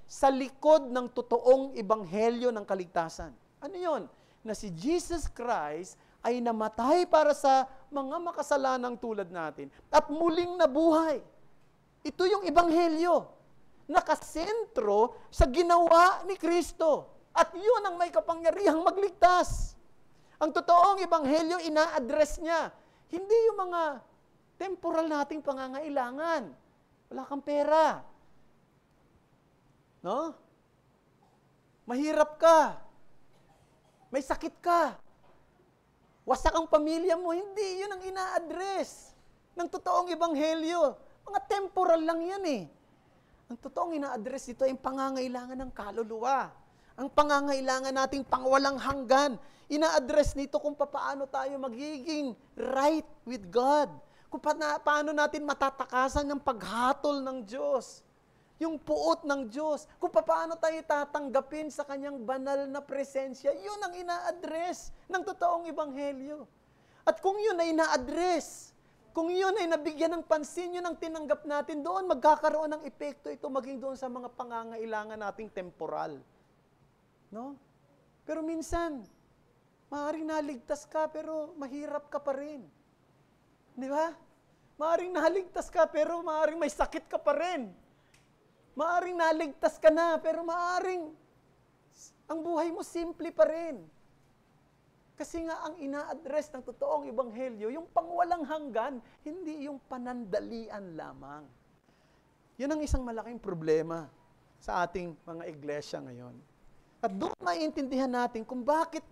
sa likod ng totoong ebanghelyo ng kaligtasan. Ano yun? Na si Jesus Christ ay namatay para sa mga makasalanang tulad natin at muling nabuhay. Ito yung ebanghelyo. Nakasentro sa ginawa ni Kristo. At yun ang may kapangyarihang magligtas. Ang totoong ebanghelyo, ina-address niya. Hindi yung mga temporal nating pangangailangan. Wala kang pera. No? Mahirap ka. May sakit ka. Wasak ang pamilya mo. Hindi, yun ang ina-address ng totoong ebanghelyo. Mga temporal lang yan eh. Ang totoong ina-address dito ay ang pangangailangan ng kaluluwa. Ang pangangailangan nating pangwalang hanggan. Ina-address nito kung paano tayo magiging right with God. Kung paano natin matatakasan ng paghatol ng Diyos. Yung puot ng Diyos. Kung paano tayo tatanggapin sa kanyang banal na presensya. Yun ang ina-address ng totoong ebanghelyo. At kung yun ay ina-address, kung yun ay nabigyan ng pansin, yun ang tinanggap natin, doon magkakaroon ng epekto ito maging doon sa mga pangangailangan nating temporal. No? Pero minsan, maaaring naligtas ka pero mahirap ka pa rin. Di ba? Maaaring naligtas ka pero maaaring may sakit ka pa rin. Maaaring naligtas ka na pero maaaring ang buhay mo simple pa rin. Kasi nga ang ina-address ng totoong ebanghelyo, yung pangwalang hanggan, hindi yung panandalian lamang. Yun ang isang malaking problema sa ating mga iglesia ngayon. At doon maiintindihan natin kung bakit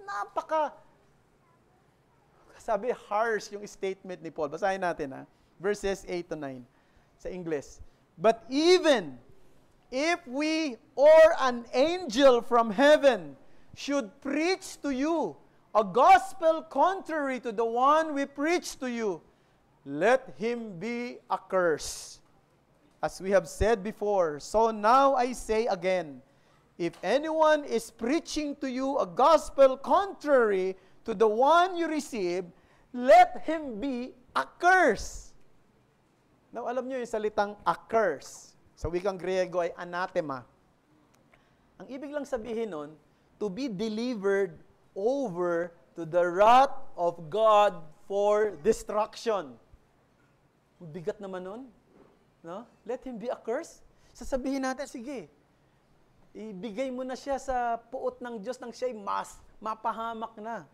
sabi harsh yung statement ni Paul. Basahin natin verses 8 to 9 sa English. But even if we or an angel from heaven should preach to you a gospel contrary to the one we preach to you, let him be accursed. As we have said before, so now I say again, if anyone is preaching to you a gospel contrary to the one you receive, let him be accursed. Now, alam nyo yung salitang accursed. Sa wikang Griego ay anathema. Ang ibig lang sabihin nun, to be delivered over to the wrath of God for destruction. Bigat naman nun. No? Let him be accursed. Sasabihin natin, sige, ibigay mo na siya sa puot ng Diyos nang siya'y mapahamak na.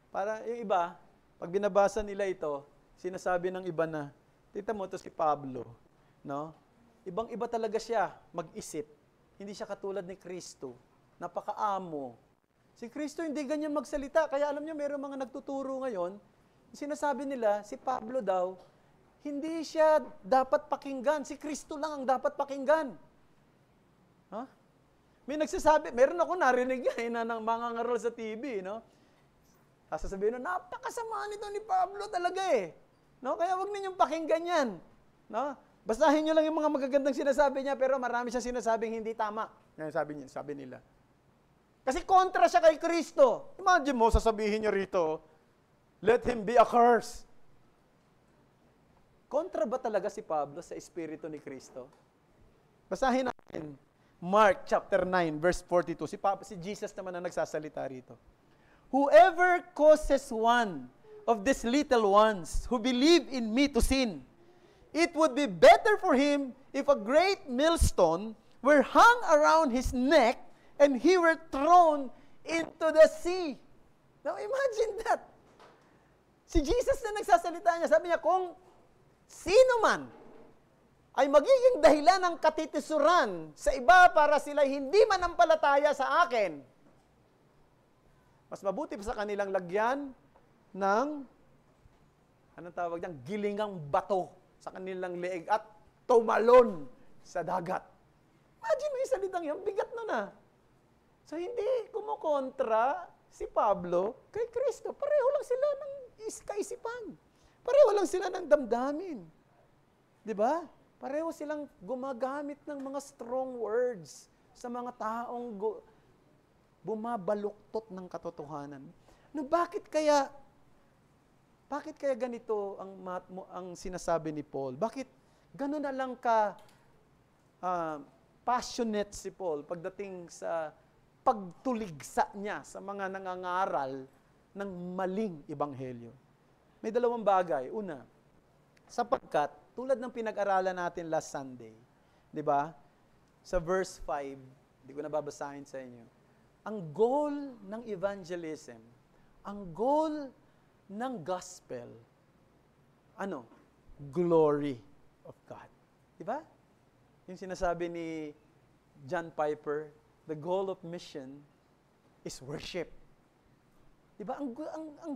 Para yung iba, pag binabasa nila ito, sinasabi ng iba na, tita mo ito si Pablo, no? Ibang-iba talaga siya mag-isip. Hindi siya katulad ni Kristo. Napakaamo. Si Kristo hindi ganyan magsalita. Kaya alam niyo, mayroong mga nagtuturo ngayon, sinasabi nila, si Pablo daw, hindi siya dapat pakinggan. Si Kristo lang ang dapat pakinggan. Huh? May nagsasabi, meron ako narinig na ng mga ngaral sa TV, no? Sasabihin na, napakasama nito ni Pablo talaga eh. No? Kaya wag ninyong pakinggan yan. No? Basahin nyo lang yung mga magagandang sinasabi niya, pero marami siyang sinasabing hindi tama. Yan sabi nila. Kasi kontra siya kay Kristo. Imagine mo, sasabihin niya rito, let him be accursed. Kontra ba talaga si Pablo sa Espiritu ni Kristo? Basahin natin Mark chapter 9, verse 42. Si Jesus naman ang nagsasalita rito. Whoever causes one of these little ones who believe in me to sin, it would be better for him if a great millstone were hung around his neck and he were thrown into the sea. Now imagine that. Si Jesus na nagsasalita niya, sabi niya, kung sino man ay magiging dahilan ng katitisuran sa iba para sila hindi manampalataya sa akin, mas mabuti pa sa kanilang lagyan ng, anong tawag diyan, gilingang bato sa kanilang leeg at tumalon sa dagat. Imagine mo yung salitang yan, bigat na. So hindi kumukontra si Pablo kay Kristo. Pareho lang sila ng kaisipan. Pareho lang sila ng damdamin. Di ba? Pareho silang gumagamit ng mga strong words sa mga taong bumabaluktot ng katotohanan. No, bakit kaya ganito ang sinasabi ni Paul? Bakit gano'n na lang passionate si Paul pagdating sa pagtuligsa niya sa mga nangangaral ng maling ebanghelyo? May dalawang bagay. Una, sapagkat, tulad ng pinag-aralan natin last Sunday, di ba? Sa verse 5, hindi ko na babasahin sa inyo. Ang goal ng evangelism, ang goal ng gospel, ano? Glory of God. Di ba? Yung sinasabi ni John Piper, the goal of mission is worship. Diba? Ang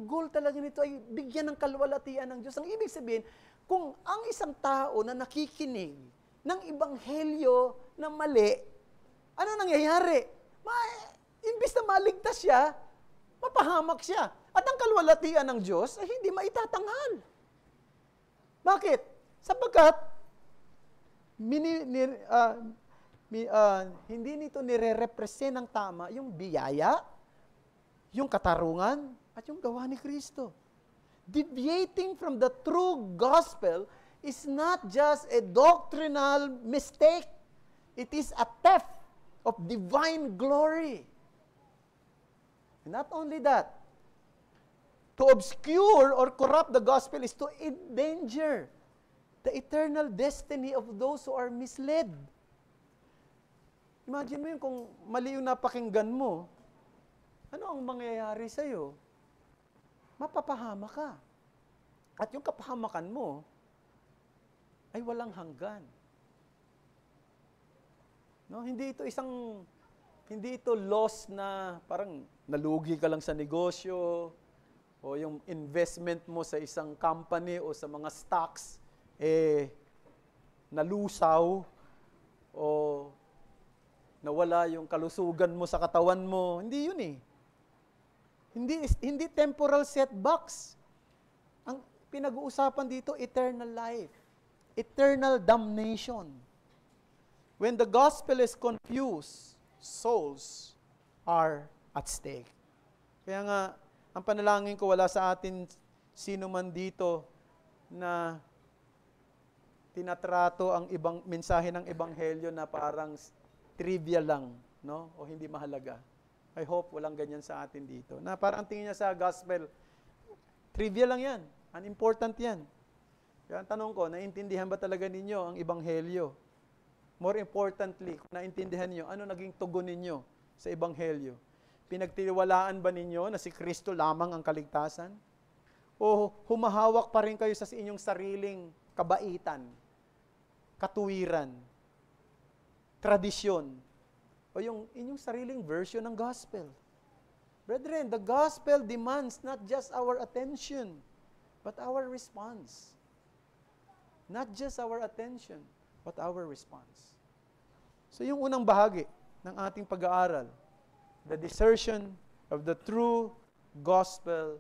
goal talaga nito ay bigyan ng kalwalatian ng Diyos. Ang ibig sabihin, kung ang isang tao na nakikinig ng ebanghelyo na mali, ano nangyayari? Imbis na maligtas siya, mapahamak siya. At ang kalwalatian ng Diyos ay hindi maitatanghal. Bakit? Sapagkat hindi nito nire-represent ng tama yung biyaya, yung katarungan, at yung gawa ni Kristo. Deviating from the true gospel is not just a doctrinal mistake. It is a theft of divine glory. And not only that, to obscure or corrupt the gospel is to endanger the eternal destiny of those who are misled. Imagine mo yun, kung mali yung napakinggan mo, ano ang mangyayari sa'yo? mapapahama ka. At yung kapahamakan mo ay walang hanggan. No, hindi ito loss na parang nalugi ka lang sa negosyo o yung investment mo sa isang company o sa mga stocks nalusaw o nawala yung kalusugan mo sa katawan mo. Hindi yun eh. Hindi temporal setbacks. Ang pinag-uusapan dito, eternal life. Eternal damnation. When the gospel is confused, souls are at stake. Kaya nga, ang panalangin ko, wala sa atin sino man dito na tinatrato ang ibang mensahe ng ebanghelyo na parang trivia lang, no? O hindi mahalaga. I hope walang ganyan sa atin dito. Na parang ang tingin niya sa gospel, trivia lang yan. Unimportant yan. Kaya ang tanong ko, naintindihan ba talaga ninyo ang ebanghelyo? More importantly, kung naintindihan niyo, ano naging tugon ninyo sa ebanghelyo? Pinagtitiwalaan ba ninyo na si Kristo lamang ang kaligtasan? O humahawak pa rin kayo sa inyong sariling kabaitan, katuwiran, tradisyon, o yung inyong sariling version ng gospel? Brethren, the gospel demands not just our attention, but our response. Not just our attention, but our response. So yung unang bahagi ng ating pag-aaral, the desertion of the true gospel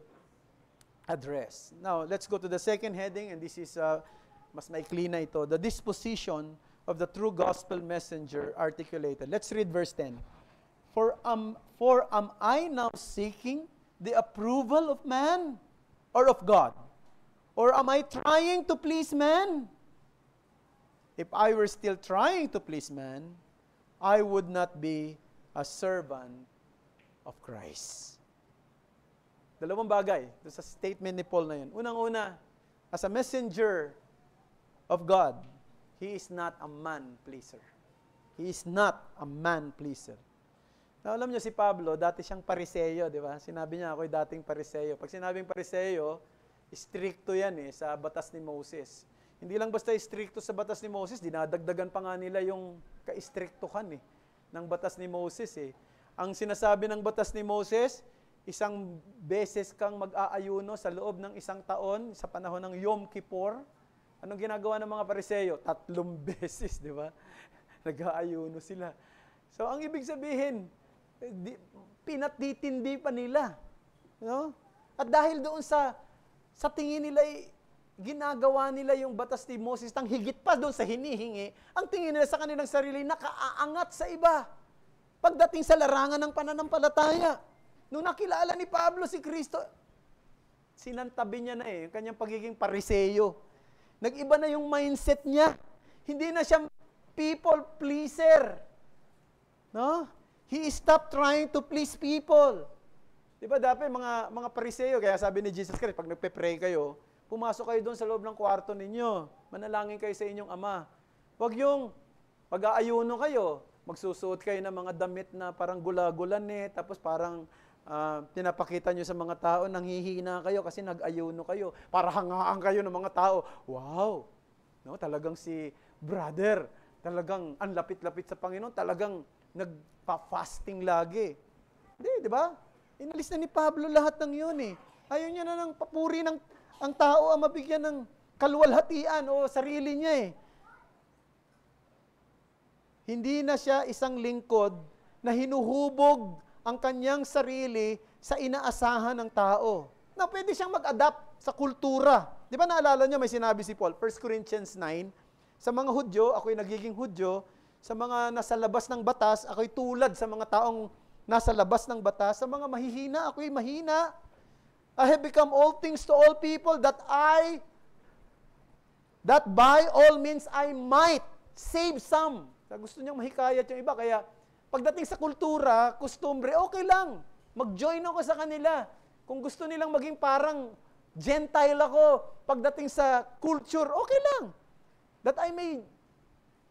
address. Now, let's go to the second heading, and this is, mas maikli na ito, the disposition of the true gospel messenger articulated. Let's read verse 10. For am I now seeking the approval of man or of God? Or am I trying to please man? If I were still trying to please man, I would not be a servant of Christ. Dalawang bagay sa statement ni Paul na yun. Unang-una, as a messenger of God, he is not a man-pleaser. He is not a man-pleaser. Now, alam niyo si Pablo, dati siyang pariseyo, di ba? Sinabi niya, ako'y dating pariseyo. Pag sinabing pariseyo, stricto yan sa batas ni Moses. Hindi lang basta stricto sa batas ni Moses, dinadagdagan pa nga nila yung ka-strictohan ng batas ni Moses. Ang sinasabi ng batas ni Moses, isang beses kang mag-aayuno sa loob ng isang taon, sa panahon ng Yom Kippur. Anong ginagawa ng mga pariseyo? 3 beses, di ba? Nag-aayuno sila. So, ang ibig sabihin, pinatitindi pa nila. No? At dahil doon sa tingin nila, ginagawa nila yung batas ni Moses, tang higit pa doon sa hinihingi, ang tingin nila sa kanilang sarili, nakaaangat sa iba. Pagdating sa larangan ng pananampalataya, nung nakilala ni Pablo si Kristo, sinantabi niya na yung kanyang pagiging pariseyo. Nag-iba na yung mindset niya. Hindi na siya people pleaser. No? He stopped trying to please people. Di ba dati mga pariseyo, kaya sabi ni Jesus Christ, pag nagpe-pray kayo, pumasok kayo doon sa loob ng kwarto ninyo. Manalangin kayo sa inyong Ama. Huwag yung pag-aayuno kayo, magsusuot kayo ng mga damit na parang gula-gulan tapos parang tinapakita nyo sa mga tao, nanghihina kayo kasi nag-ayuno kayo. Para hangaan kayo ng mga tao. Wow! No, talagang si brother, talagang ang lapit-lapit sa Panginoon, talagang nagpa-fasting lagi. Hindi, di ba? Inalis na ni Pablo lahat ng yun Ayaw niya na ng papuri ng ang tao ang mabigyan ng kaluwalhatian o sarili niya Hindi na siya isang lingkod na hinuhubog ang kanyang sarili sa inaasahan ng tao. Na pwede siyang mag-adapt sa kultura. Di ba naalala niyo, may sinabi si Paul, 1 Corinthians 9, sa mga Hudyo, ako'y nagiging Hudyo, sa mga nasa labas ng batas, ako'y tulad sa mga taong nasa labas ng batas, sa mga mahihina, ako'y mahina. I have become all things to all people that by all means I might save some. Gusto niyang mahikayat yung iba, kaya pagdating sa kultura, kustumbre, okay lang. Mag-join ako sa kanila. Kung gusto nilang maging parang Gentile ako, pagdating sa culture, okay lang. That I may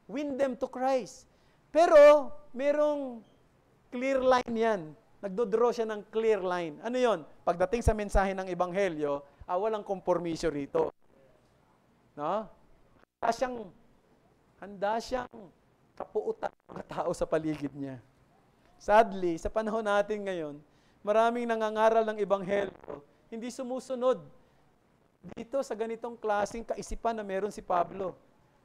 win them to Christ. Pero, merong clear line yan, na Nagdodraw siya ng clear line. Ano yon? Pagdating sa mensahe ng Ebanghelyo, walang kompormisyo rito. No? Handa siyang kapuutan ng mga tao sa paligid niya. Sadly, sa panahon natin ngayon, maraming nangangaral ng Ebanghelyo, hindi sumusunod dito sa ganitong klaseng kaisipan na meron si Pablo.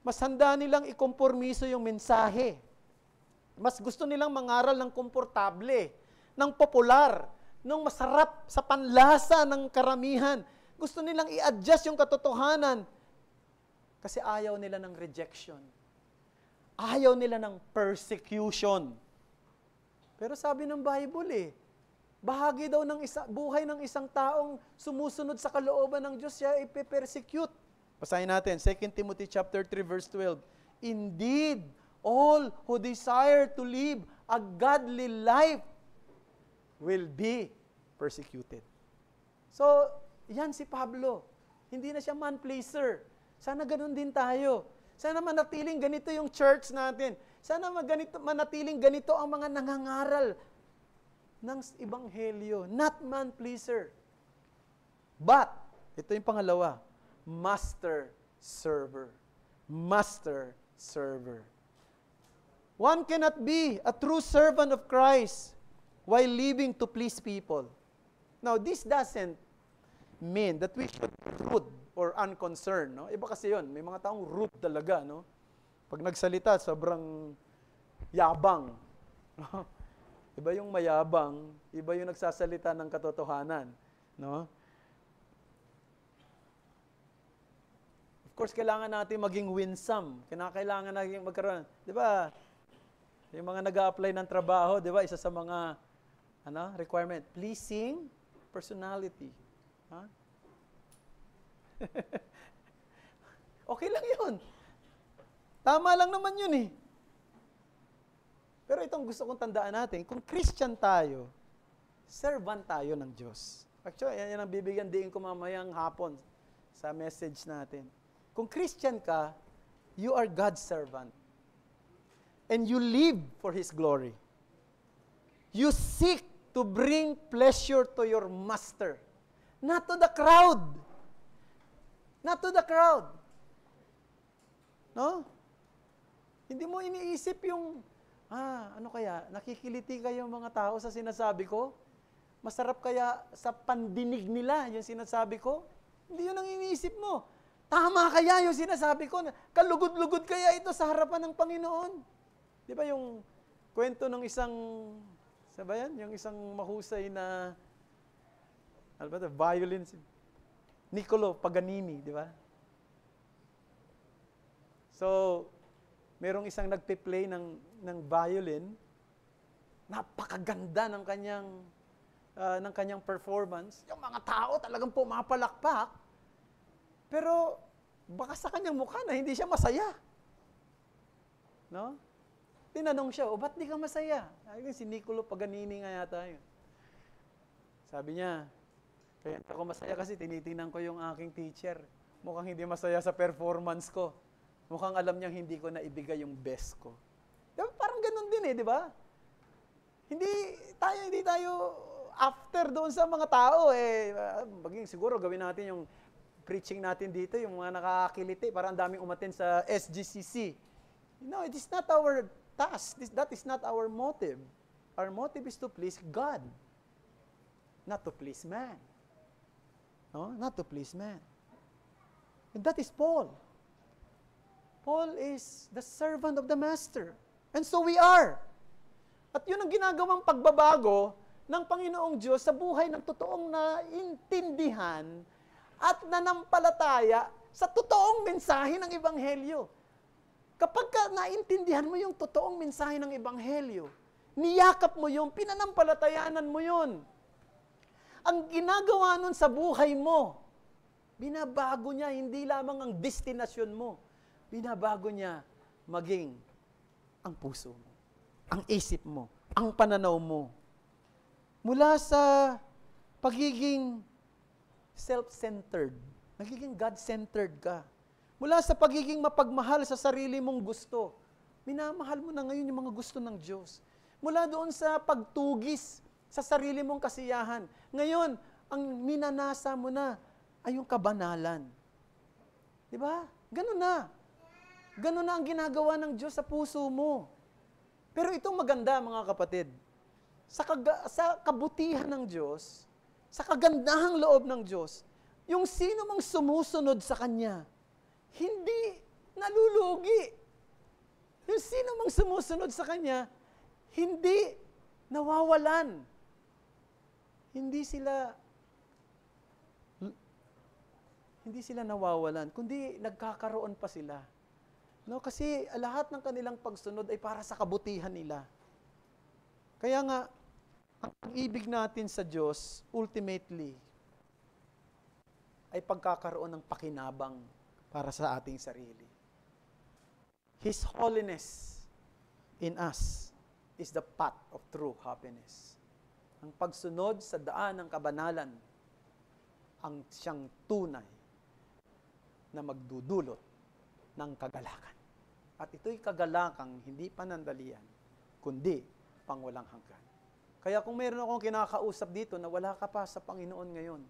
Mas handa nilang ikompormiso yung mensahe. Mas gusto nilang mangaral ng komportable, ng popular, ng masarap sa panlasa ng karamihan. Gusto nilang i-adjust yung katotohanan kasi ayaw nila ng rejection. Ayaw nila ng persecution. Pero sabi ng Bible bahagi daw ng buhay ng isang taong sumusunod sa kalooban ng Diyos, siya ipe-persecute. Basahin natin, 2 Timothy chapter 3 verse 12. Indeed, all who desire to live a godly life will be persecuted. So, yan si Pablo. Hindi na siya man-pleaser. Sana ganun din tayo. Sana manatiling ganito yung church natin. Sana manatiling ganito ang mga nangangaral ng Ebanghelyo. Not man-pleaser. But, ito yung pangalawa, master-server. Master-server. One cannot be a true servant of Christ while living to please people. Now, this doesn't mean that we should be rude or unconcerned. No? Iba kasi yun. May mga taong rude talaga. No? Pag nagsalita, sobrang yabang. Iba yung mayabang, iba yung nagsasalita ng katotohanan. No? Of course, kailangan natin maging winsome. Kailangan natin magkaroon. Di ba? Yung mga nag-a-apply ng trabaho, di ba? Isa sa mga requirement, pleasing personality. Ha? Okay lang yun. Tama lang naman yun Pero itong gusto kong tandaan natin, kung Christian tayo, servant tayo ng Diyos. Actually, yan ang bibigyan diin ko mamayang hapon sa message natin. Kung Christian ka, you are God's servant. And you live for His glory. You seek to bring pleasure to your master. Not to the crowd. Not to the crowd. No? Hindi mo iniisip yung, nakikiliti kayo mga tao sa sinasabi ko? Masarap kaya sa pandinig nila yung sinasabi ko? Hindi yun ang iniisip mo. Tama kaya yung sinasabi ko? Kalugod-lugod kaya ito sa harapan ng Panginoon? Di ba yung kwento ng isang, yung isang mahusay na, violin, Niccolo Paganini, di ba? So, merong isang nagpe-play ng violin, napakaganda ng kanyang performance. Yung mga tao talagang pumapalakpak. Pero baka sa kanyang mukha na hindi siya masaya. No? Tinanong siya, ba't di ka masaya? Si Niccolo Paganini nga yata yun. Sabi niya, kaya ako masaya kasi tinitingnan ko yung aking teacher. Mukhang hindi masaya sa performance ko. Mukhang alam niyang hindi ko na ibigay yung best ko. Diba? Parang ganun din di ba? Hindi tayo after doon sa mga tao maging siguro gawin natin yung preaching natin dito, yung mga nakakiliti, parang daming umattend sa SGCC. No, it is not our task. That is not our motive. Our motive is to please God, not to please man. No, not to please man. And that is Paul. Paul is the servant of the Master. And so we are. At yun ang ginagawang pagbabago ng Panginoong Diyos sa buhay ng totoong naintindihan at nanampalataya sa totoong mensahe ng Ebanghelyo. Kapag naintindihan mo yung totoong mensahe ng Ebanghelyo, niyakap mo yun, pinanampalatayanan mo yun. Ang ginagawa nun sa buhay mo, binabago niya hindi lamang ang destinasyon mo, binabago niya maging ang puso mo, ang isip mo, ang pananaw mo. Mula sa pagiging self-centered, nagiging God-centered ka. Mula sa pagiging mapagmahal sa sarili mong gusto, minamahal mo na ngayon yung mga gusto ng Diyos. Mula doon sa pagtugis sa sarili mong kasiyahan. Ngayon, ang minanasa mo na ay yung kabanalan. Di ba? Ganun na. Ganun na ang ginagawa ng Diyos sa puso mo. Pero itong maganda, mga kapatid, sa kabutihan ng Diyos, sa kagandahang loob ng Diyos, yung sino mang sumusunod sa Kanya, hindi nalulugi. Yung sino mang sumusunod sa Kanya, hindi nawawalan. Hindi sila nawawalan, kundi nagkakaroon pa sila. No, kasi lahat ng kanilang pagsunod ay para sa kabutihan nila. Kaya nga, ang ibig natin sa Diyos, ultimately, ay pagkakaroon ng pakinabang para sa ating sarili. His holiness in us is the path of true happiness. Ang pagsunod sa daan ng kabanalan, ang siyang tunay na magdudulot ng kagalakan. At ito'y kagalakang hindi panandalian, kundi pangwalang hanggan. Kaya kung mayroon akong kinakausap dito na wala ka pa sa Panginoon ngayon,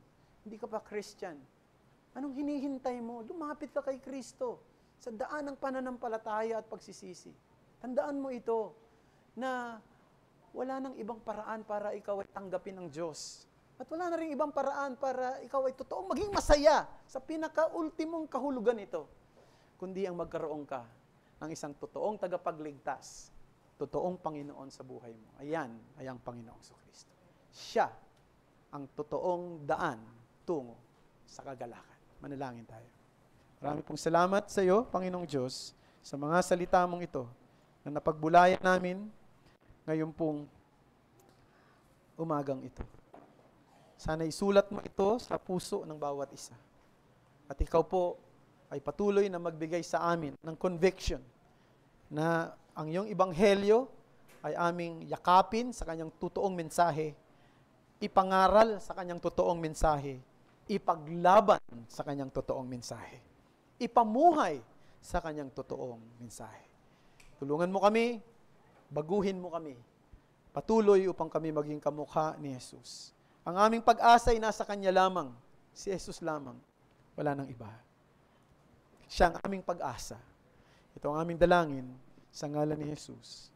hindi ka pa Christian, anong hinihintay mo? Lumapit ka kay Kristo sa daan ng pananampalataya at pagsisisi. Tandaan mo ito, na wala nang ibang paraan para ikaw ay tanggapin ng Diyos. At wala na rin ibang paraan para ikaw ay totoong maging masaya sa pinaka-ultimong kahulugan nito, kundi ang magkaroon ka ng isang totoong tagapagligtas, totoong Panginoon sa buhay mo. Ayan ay ang Panginoong Kristo. Siya ang totoong daan tungo sa kagalakan. Manalangin tayo. Marami pong salamat sa iyo, Panginoong Diyos, sa mga salita mong ito na napagbulayan namin ngayon pong umagang ito. Sana isulat mo ito sa puso ng bawat isa. At ikaw po ay patuloy na magbigay sa amin ng conviction na ang iyong ebanghelyo ay aming yakapin sa kanyang totoong mensahe, ipangaral sa kanyang totoong mensahe, ipaglaban sa kanyang totoong mensahe, ipamuhay sa kanyang totoong mensahe. Tulungan mo kami, baguhin mo kami, patuloy upang kami maging kamukha ni Jesus. Ang aming pag-asa ay nasa Kanya lamang, si Jesus lamang, wala nang iba. Siya ang aming pag-asa. Ito ang aming dalangin sa ngalan ni Jesus.